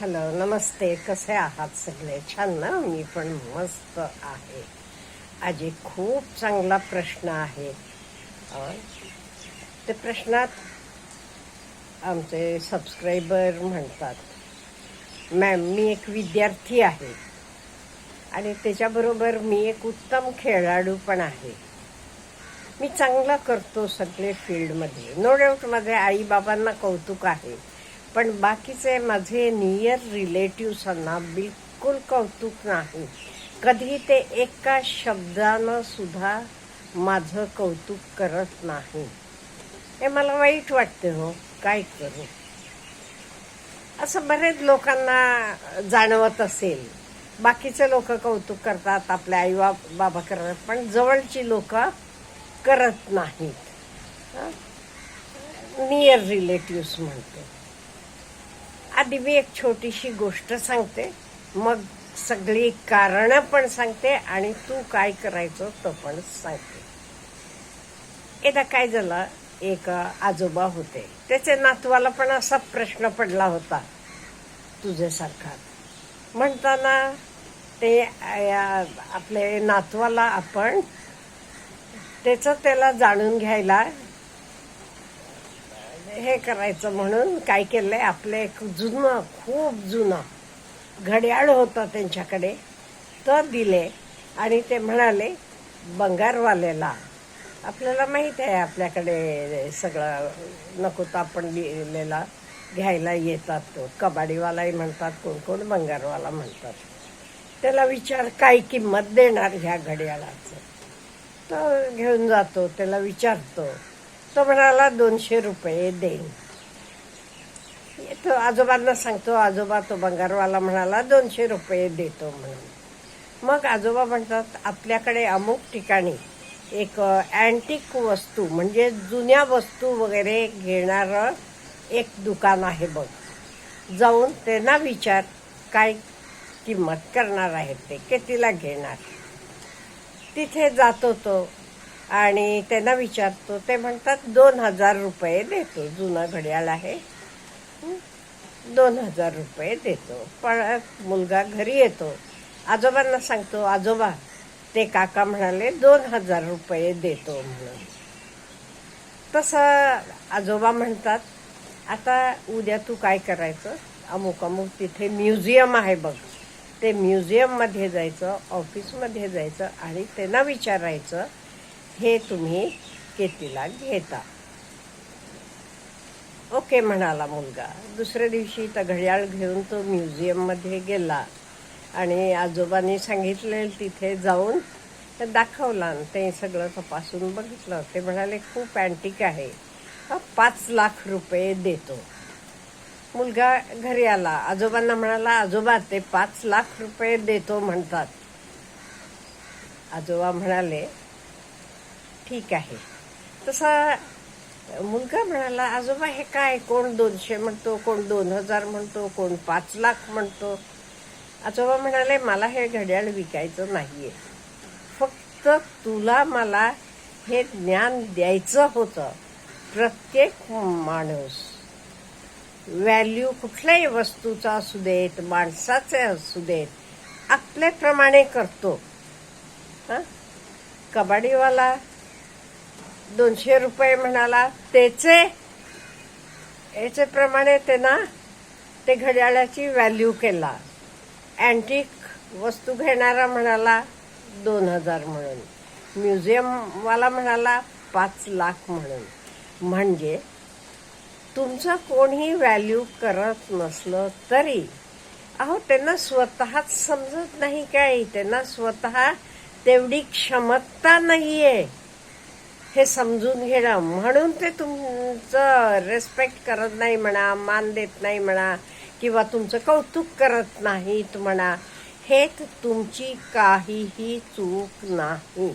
Hello, नमस्ते. कसे आहात सगळे? छान ना? मी पण मस्त आहे. आज एक खूप चांगला प्रश्न आहे. ते प्रश्नात आमचे सबस्क्रायबर म्हणतात, मॅम मी एक विद्यार्थी आहे आणि त्याच्याबरोबर मी एक उत्तम खेळाडू पण आहे. मी चांगला करतो सगळे फील्डमध्ये. नो डाऊट माझे आईबाबांना कौतुक आहे, पण बाकीचे माझे नियर रिलेटिव्हसांना बिलकुल कौतुक नाही. कधी ते एका शब्दानं सुद्धा माझं कौतुक करत नाही. हे मला वाईट वाटते हो. काय करू? असं बरेच लोकांना जाणवत असेल. बाकीचे लोक कौतुक करतात, आपल्या आई बाबा करतात, पण जवळची लोक करत नाहीत. नियर रिलेटिव्स म्हणते. आधी मी एक छोटीशी गोष्ट सांगते, मग सगळी कारणं पण सांगते आणि तू काय करायचं तो पण सांगते. एकदा काय झालं, एक आजोबा होते. त्याच्या नातवाला पण असा प्रश्न पडला होता तुझ्यासारखा. म्हणताना ते आपले नातवाला आपण त्याला जाणून घ्यायला हे करायचं म्हणून काय केलंय, आपलं एक जुनं, खूप जुनं घड्याळ होतं त्यांच्याकडे, तर दिले आणि ते म्हणाले बंगारवाल्याला, आपल्याला माहित आहे आपल्याकडे सगळं नको तर आपण दिलेला घ्यायला येतात. तो कबाडीवालाही म्हणतात, कोण कोण बंगारवाला म्हणतात. त्याला विचार काय किंमत देणार ह्या घड्याळाचं. तो घेऊन जातो, त्याला विचारतो. तो म्हणाला 200 रुपये देईन. तो आजोबांना सांगतो, आजोबा तो बंगारवाला म्हणाला 200 रुपये देतो म्हणून. मग आजोबा म्हणतात, आपल्याकडे अमुक ठिकाणी एक अँटिक वस्तू म्हणजे जुन्या वस्तू वगैरे घेणारं एक दुकान आहे बघ, जाऊन त्यांना विचार काय किंमत करणार आहेत, ते कितीला घेणार. तिथे जातो तो आणि त्यांना विचारतो. ते म्हणतात 2000 रुपये देतो, जुनं घड्याळ आहे, 2000 रुपये देतो. पण मुलगा घरी येतो, आजोबांना सांगतो, आजोबा ते काका म्हणाले 2000 रुपये देतो म्हणून. तसं आजोबा म्हणतात, आता उद्या तू काय करायचं, अमुक अमुक तिथे म्युझियम आहे बघ, ते म्युझियममध्ये जायचं, ऑफिसमध्ये जायचं आणि त्यांना विचारायचं हे तुम्ही कितीला घेता. ओके म्हणाला मुलगा. दुसऱ्या दिवशी तर घड्याळ घेऊन तो म्युझियममध्ये गेला आणि आजोबांनी सांगितले तिथे जाऊन दाखवला. ते सगळं तपासून बघितलं. ते म्हणाले खूप अँटिक आहे, 5 लाख रुपये देतो. मुलगा घरी आला, आजोबांना म्हणाला, आजोबा ते 5 लाख रुपये देतो म्हणतात. आजोबा म्हणाले ठीक आहे. तसा मुलगा म्हणाला, आजोबा हे काय, कोण 200 म्हणतो, कोण 2000 म्हणतो, कोण 5 लाख म्हणतो. आजोबा म्हणाले, मला हे घड्याळ विकायचं नाहीये, फक्त तुला मला हे ज्ञान द्यायचं होतं. प्रत्येक माणूस व्हॅल्यू कुठल्याही वस्तूचा असू देत, माणसाचे असू देत, आपल्याप्रमाणे करतो. कबाडीवाला 200 रुपये म्हणाला, याचे प्रमाणे त्यांना ते घड्याळाची व्हॅल्यू केला. अँटिक वस्तू घेणारा म्हणाला 2000 म्हणून, म्युझियमवाला म्हणाला 5 लाख म्हणून. म्हणजे तुमचं कोणी व्हॅल्यू करत नसलं तरी, अहो त्यांना स्वतःच समजत नाही काय, त्यांना स्वतः तेवढी क्षमता नाहीये हे समजून घेणं, म्हणून ते तुमचं रेस्पेक्ट करत नाही म्हणा, मान देत नाही म्हणा, किंवा तुमचं कौतुक करत नाहीत म्हणा. हे तुमची काहीही चूक नाही.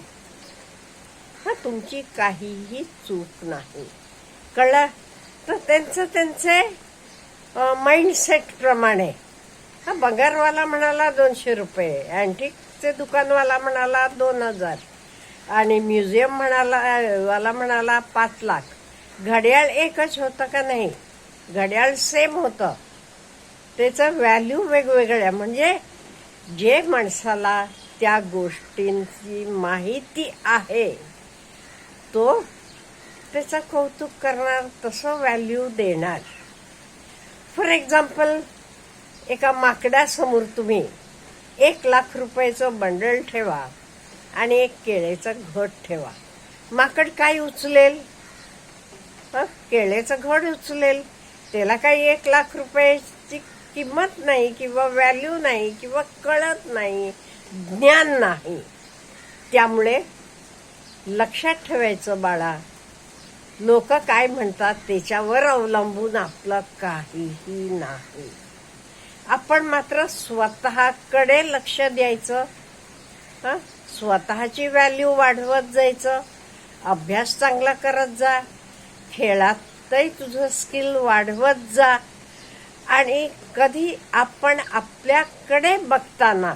तुमची काहीही चूक नाही. कळलं? तर त्यांचे माइंडसेट प्रमाणे. बंगारवाला म्हणाला 200 रुपये, अँटिकचे दुकानवाला म्हणाला 2000 आणि म्युझियम वाला म्हणाला 5 लाख. घड्याळ एकच होतं का नाही? घड्याळ सेम होतं, त्याचं व्हॅल्यू वेगवेगळ्या, म्हणजे जे माणसाला त्या गोष्टींची माहिती आहे तो त्याचं कौतुक करणार, तसं व्हॅल्यू देणार. फॉर एक्झाम्पल, एका माकडासमोर तुम्ही 1,00,000 रुपयाचं बंडल ठेवा आणि एक केळेचं घड ठेवा. माकड काय उचलेल? केळेचं घड उचलेल. त्याला काही 1,00,000 रुपयाची किंमत नाही किंवा व्हॅल्यू नाही किंवा कळत नाही, ज्ञान नाही. त्यामुळे लक्षात ठेवायचं बाळा, लोक काय म्हणतात त्याच्यावर अवलंबून आपलं काहीही नाही. आपण मात्र स्वतःकडे लक्ष द्यायचं, स्वतःची व्हॅल्यू वाढवत जायचं, अभ्यास चांगला करत जा, खेळातही तुझं स्किल वाढवत जा. आणि कधी आपण आपल्याकडे बघताना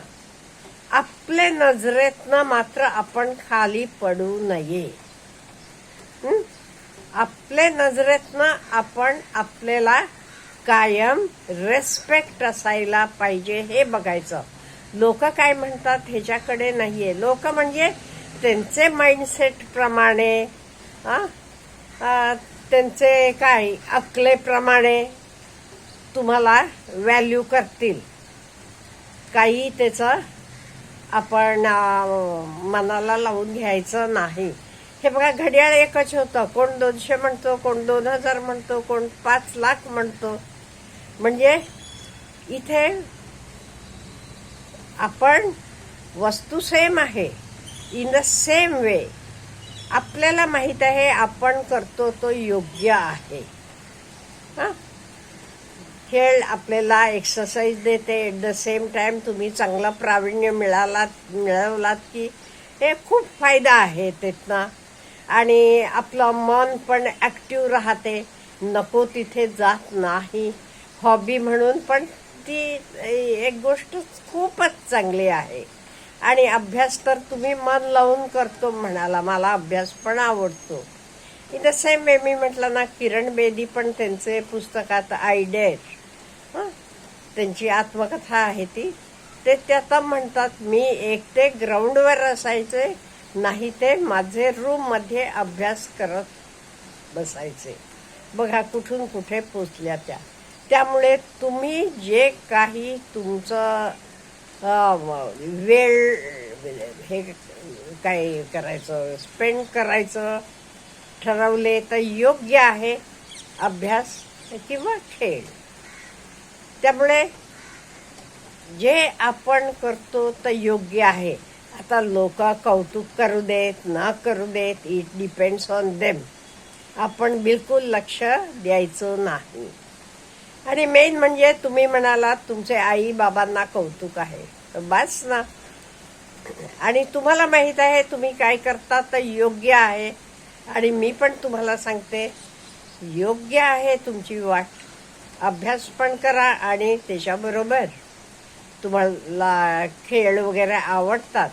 आपल्या नजरेतनं मात्र आपण खाली पडू नये. आपल्या नजरेतनं आपण आपल्याला कायम रेस्पेक्ट असायला पाहिजे हे बघायचं. लोक काय म्हणतात ह्याच्याकडे नाहीये. लोक म्हणजे त्यांचे माइंडसेट प्रमाणे, त्यांचे काय अक्कलेप्रमाणे तुम्हाला व्हॅल्यू करतील. काही त्याचं आपण मनाला लावून घ्यायचं नाही. हे बघा, घड्याळ एकच होतं. कोण 200 म्हणतो, कोण 2,000 म्हणतो, कोण 5,00,000 म्हणतो. म्हणजे इथे आपण वस्तू सेम आहे, इन द सेम वे. आपल्याला माहित आहे आपण करतो तो योग्य आहे. खेळ आपल्याला एक्सरसाइज देते. एट द सेम टाइम तुम्ही चांगलं प्रावीण्य मिळवलात की हे खूप फायदा आहे त्यातनं. आणि आपलं मन पण ॲक्टिव्ह राहते, नको तिथे जात नाही. हॉबी म्हणून पण ती एक गोष्ट खूपच चांगली आहे. आणि अभ्यास तर तुम्ही मन लावून करतो म्हणाला, मला अभ्यास पण आवडतो. इन द सेम वे मी म्हटलं ना, किरण बेदी पण त्यांचे पुस्तकात आयडेट, त्यांची आत्मकथा आहे ती, ते त्यात म्हणतात, मी एकटे ग्राउंडवर असायचे, नाही ते माझे रूम मध्ये अभ्यास करत बसायचे. बघा कुठून कुठे पोचल्या त्या. त्यामुळे तुम्ही जे काही तुमचं वेळ हे काय करायचं, स्पेंड करायचं ठरवले तर योग्य आहे, अभ्यास किंवा खेळ. त्यामुळे जे आपण करतो तर योग्य आहे. आता लोक कौतुक करू देत ना करू देत, इट डिपेंड्स ऑन देम. आपण बिलकुल लक्ष द्यायचं नाही. आणि मेन म्हणजे तुम्ही म्हणालात तुमचे आई बाबांना कौतुक आहे, तर बस ना. आणि तुम्हाला माहित आहे तुम्ही काय करता तर योग्य आहे. आणि मी पण तुम्हाला सांगते, योग्य आहे तुमची वाट. अभ्यास पण करा आणि त्याच्याबरोबर तुम्हाला खेळ वगैरे आवडतात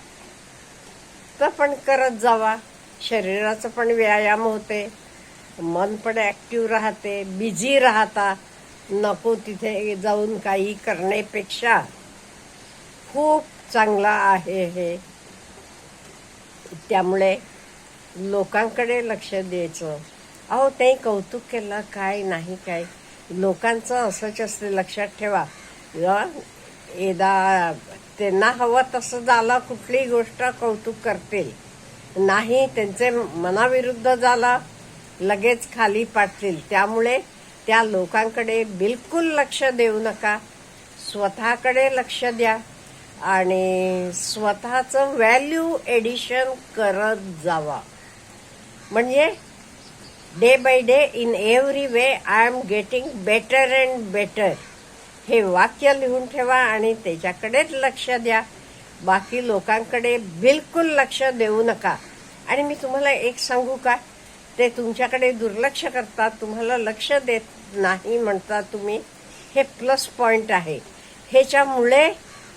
तर पण करत जावा. शरीराचं पण व्यायाम होते, मन पण ॲक्टिव्ह राहते, बिझी राहता. नको तिथे जाऊन काही करण्यापेक्षा खूप चांगला आहे हे. त्यामुळे लोकांकडे लक्ष द्यायचं. अहो ते कौतुक केलं काय नाही काय, लोकांचं असंच असते. लक्षात ठेवा, एकदा त्यांना हवं तसं झालं कुठलीही गोष्ट कौतुक करतील, नाही त्यांचे मनाविरुद्ध झाला लगेच खाली पाडतील. त्यामुळे त्या लोकांकडे बिलकुल लक्ष देऊ नका, स्वतःकडे लक्ष द्या आणि स्वतःचं व्हॅल्यू एडिशन करत जावा. म्हणजे day by day in every way I am getting better and better हे वाक्य लिहून ठेवा आणि त्याच्याकडेच लक्ष द्या. बाकी लोकांकडे बिलकुल लक्ष देऊ नका. आणि मी तुम्हाला एक सांगू का, ते तुमच्याकडे दुर्लक्ष करतात, तुम्हाला लक्ष देत नाही म्हणता तुम्ही, हे प्लस पॉइंट आहे. ह्याच्यामुळे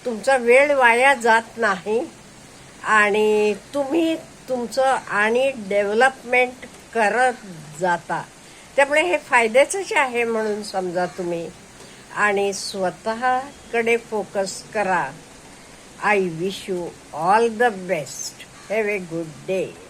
तुमचा वेळ वाया जात नाही आणि तुम्ही तुमचं आणि डेव्हलपमेंट करत जाता. त्यामुळे हे फायद्याचंच आहे म्हणून समजा तुम्ही. आणि स्वतःकडे फोकस करा. I wish you all the best. Have a good day.